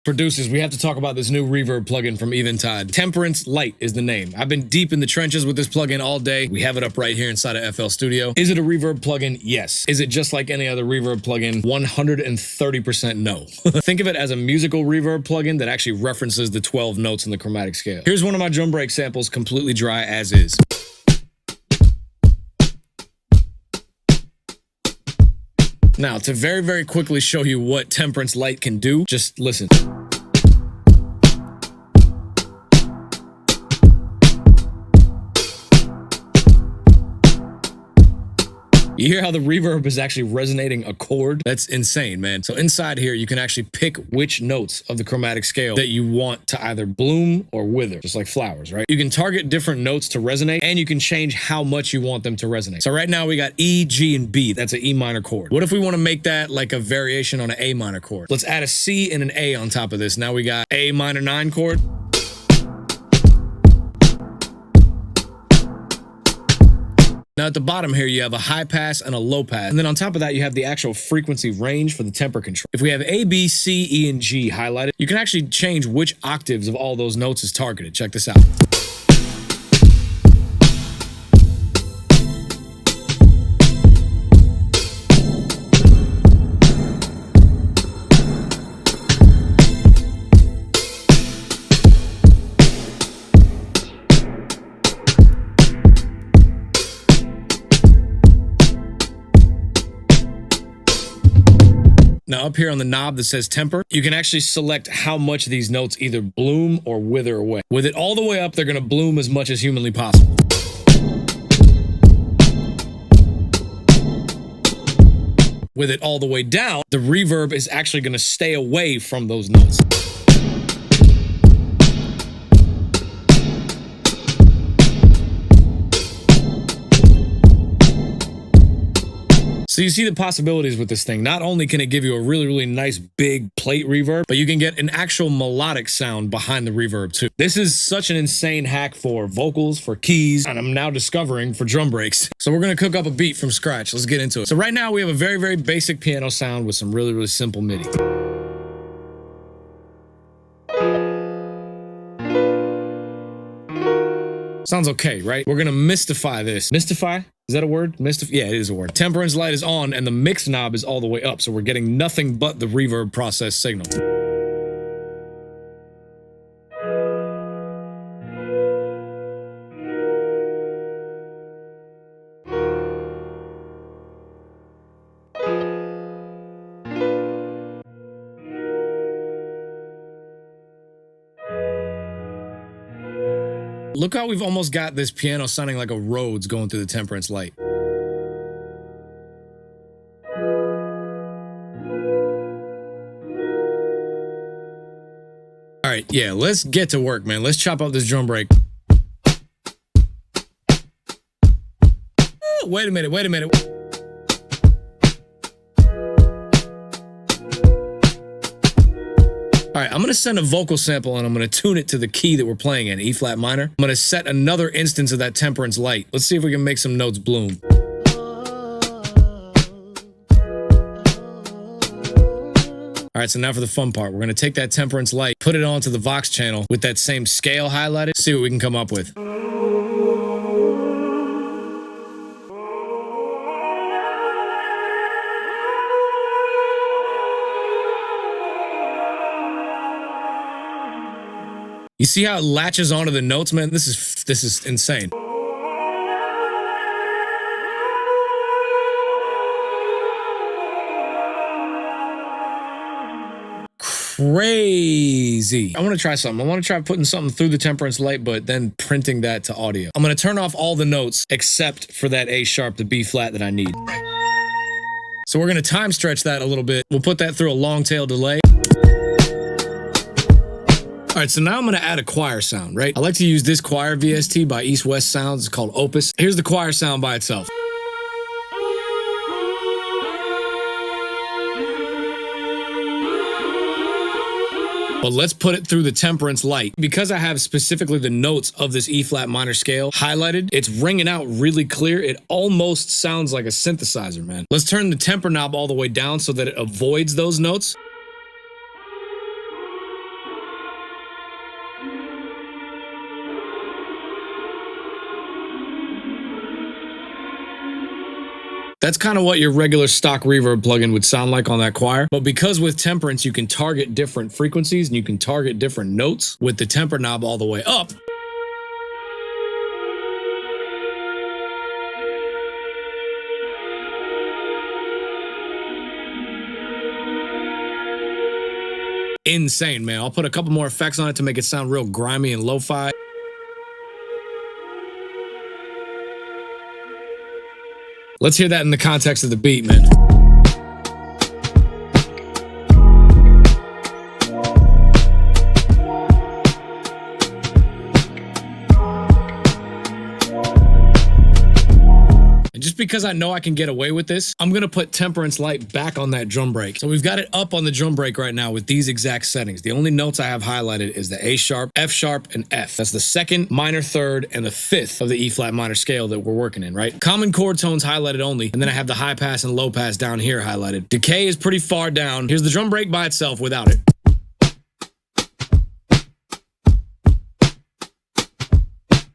Producers, we have to talk about this new reverb plugin from Eventide. Temperance Lite is the name. I've been deep in the trenches with this plugin all day. We have it up right here inside of FL Studio. Is it a reverb plugin? Yes. Is it just like any other reverb plugin? 130% no. Think of it as a musical reverb plugin that actually references the 12 notes in the chromatic scale. Here's one of my drum break samples completely dry as is. Now, to very, very quickly show you what Temperance Lite can do, just listen. You hear how the reverb is actually resonating a chord? That's insane, man. So inside here, you can actually pick which notes of the chromatic scale that you want to either bloom or wither, just like flowers, right? You can target different notes to resonate, and you can change how much you want them to resonate. So right now we got E, G, and B. That's an E minor chord. What if we want to make that like a variation on an A minor chord? Let's add a C and an A on top of this. Now we got A minor 9 chord. Now at the bottom here, you have a high pass and a low pass. And then on top of that, you have the actual frequency range for the temper control. If we have A, B, C, E, and G highlighted, you can actually change which octaves of all those notes is targeted. Check this out. Now up here on the knob that says temper, you can actually select how much these notes either bloom or wither away. With it all the way up, they're gonna bloom as much as humanly possible. With it all the way down, the reverb is actually gonna stay away from those notes. So you see the possibilities with this thing. Not only can it give you a really, really nice big plate reverb, but you can get an actual melodic sound behind the reverb too. This is such an insane hack for vocals, for keys, and I'm now discovering for drum breaks. So we're gonna cook up a beat from scratch. Let's get into it. So right now we have a very, very basic piano sound with some really, really simple MIDI. Sounds okay, right? We're gonna mystify this. Mystify? Is that a word? Yeah, it is a word. Temperance Lite is on and the mix knob is all the way up, so we're getting nothing but the reverb process signal. Look how we've almost got this piano sounding like a Rhodes going through the Temperance Lite. All right, yeah, let's get to work, man. Let's chop up this drum break. Wait a minute, wait a minute. All right, I'm gonna send a vocal sample and I'm gonna tune it to the key that we're playing in, E flat minor. I'm gonna set another instance of that Temperance Lite. Let's see if we can make some notes bloom. All right, so now for the fun part. We're gonna take that Temperance Lite, put it onto the Vox channel with that same scale highlighted, see what we can come up with. You see how it latches onto the notes, man? This is insane. Crazy. I want to try something. I want to try putting something through the Temperance Lite, but then printing that to audio. I'm going to turn off all the notes except for that A sharp, the B flat that I need. So we're going to time stretch that a little bit. We'll put that through a long tail delay. All right, so now I'm gonna add a choir sound, right? I like to use this choir VST by East West Sounds. It's called Opus. Here's the choir sound by itself. But let's put it through the Temperance Lite. Because I have specifically the notes of this E flat minor scale highlighted, it's ringing out really clear. It almost sounds like a synthesizer, man. Let's turn the temper knob all the way down so that it avoids those notes. That's kind of what your regular stock reverb plugin would sound like on that choir. But because with Temperance, you can target different frequencies and you can target different notes with the temper knob all the way up. Insane, man. I'll put a couple more effects on it to make it sound real grimy and lo-fi. Let's hear that in the context of the beat, man. And just because I know I can get away with this, I'm gonna put Temperance Lite back on that drum break. So we've got it up on the drum break right now with these exact settings. The only notes I have highlighted is the A sharp, F sharp, and F. That's the second, minor third, and the fifth of the E flat minor scale that we're working in, right? Common chord tones highlighted only, and then I have the high pass and low pass down here highlighted. Decay is pretty far down. Here's the drum break by itself without it.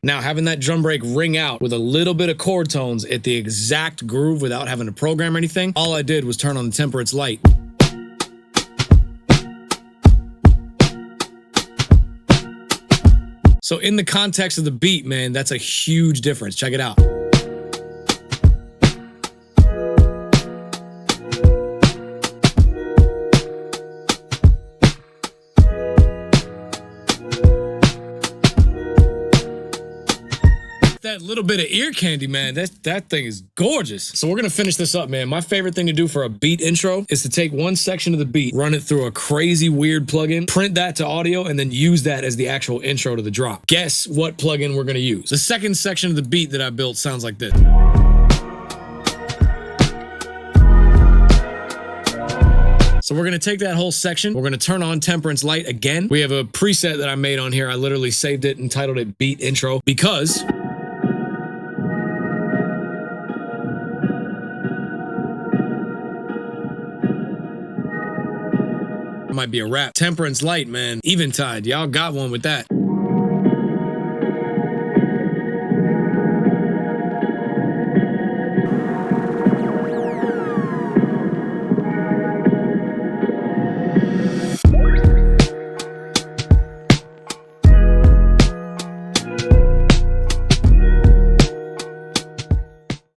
Now, having that drum break ring out with a little bit of chord tones at the exact groove without having to program or anything, all I did was turn on the Temperance Lite. So in the context of the beat, man, that's a huge difference. Check it out. That little bit of ear candy, man, that thing is gorgeous. So we're gonna finish this up, man. My favorite thing to do for a beat intro is to take one section of the beat, run it through a crazy weird plugin, print that to audio, and then use that as the actual intro to the drop. Guess what plugin we're gonna use? The second section of the beat that I built sounds like this. So we're gonna take that whole section, we're gonna turn on Temperance Lite again. We have a preset that I made on here. I literally saved it and titled it Beat Intro because it might be a rap. Temperance Lite, man. Eventide, y'all got one with that.